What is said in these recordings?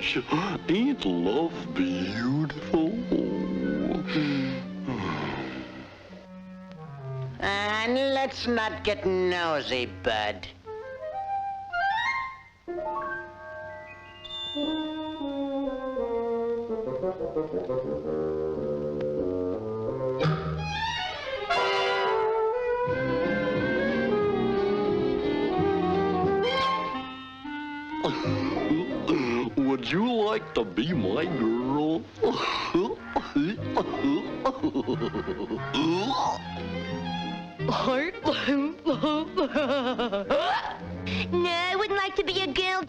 gosh, ain't love beautiful? And let's not get nosy, bud. Would you like to be my girl? No, I wouldn't like to be a girl.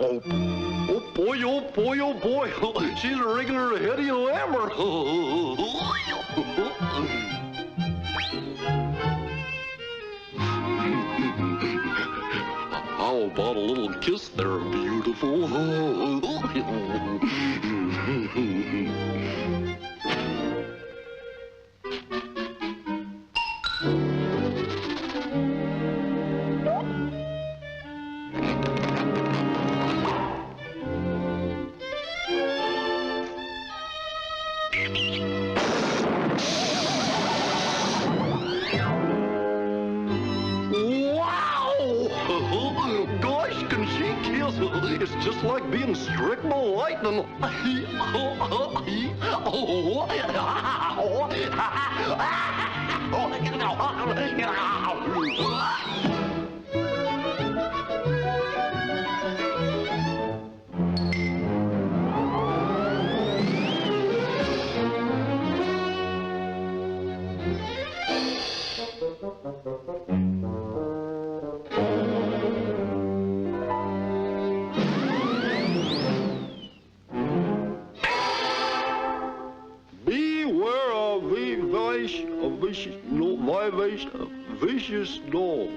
Oh boy, oh boy. She's a regular Hetty Lammer. How about a little kiss there, beautiful? It's just like being struck by lightning. Vicious dog.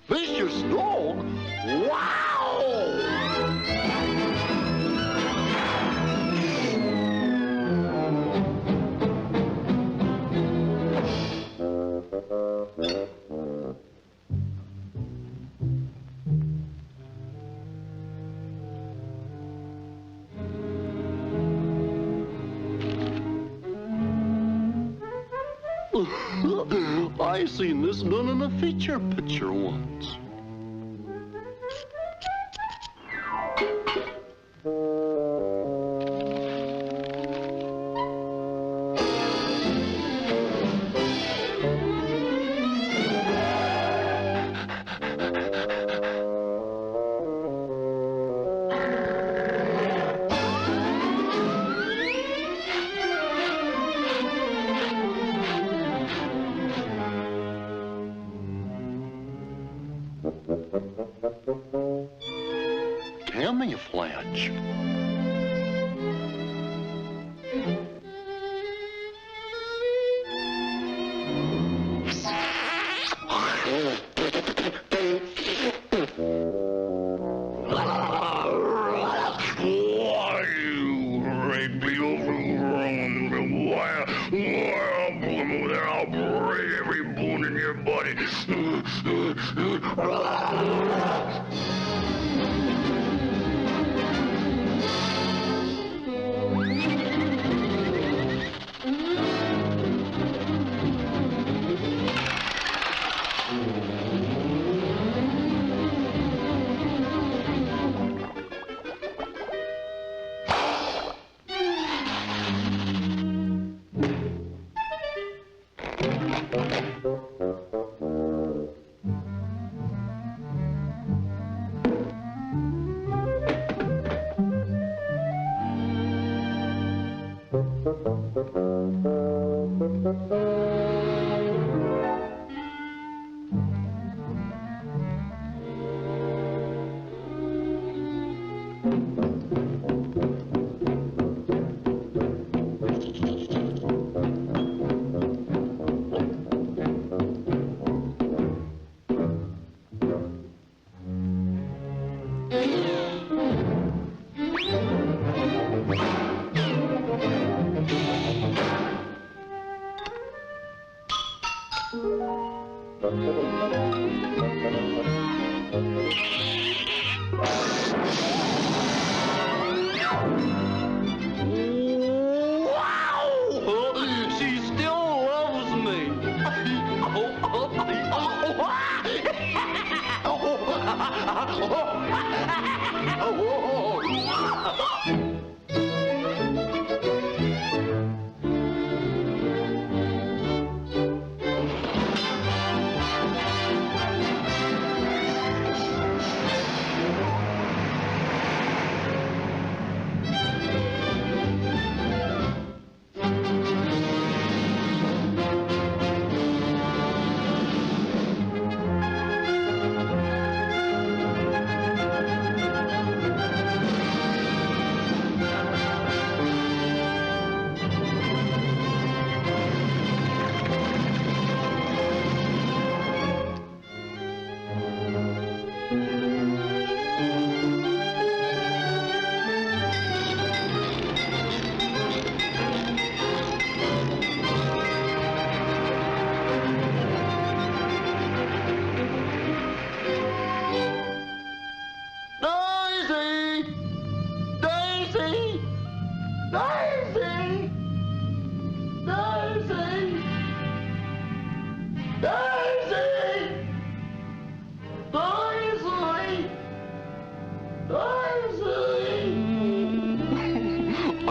Vicious dog? Wow! I seen this done in a feature picture once. Camouflage. I'll break every bone in your body.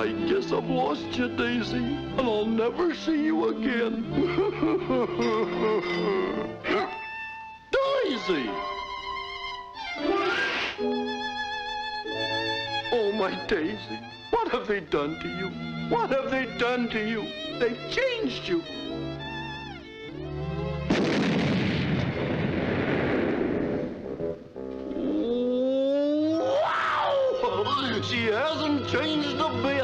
I guess I've lost you, Daisy, and I'll never see you again. Daisy! Oh, my Daisy, what have they done to you? What have they done to you? They've changed you. Wow! She hasn't changed a bit.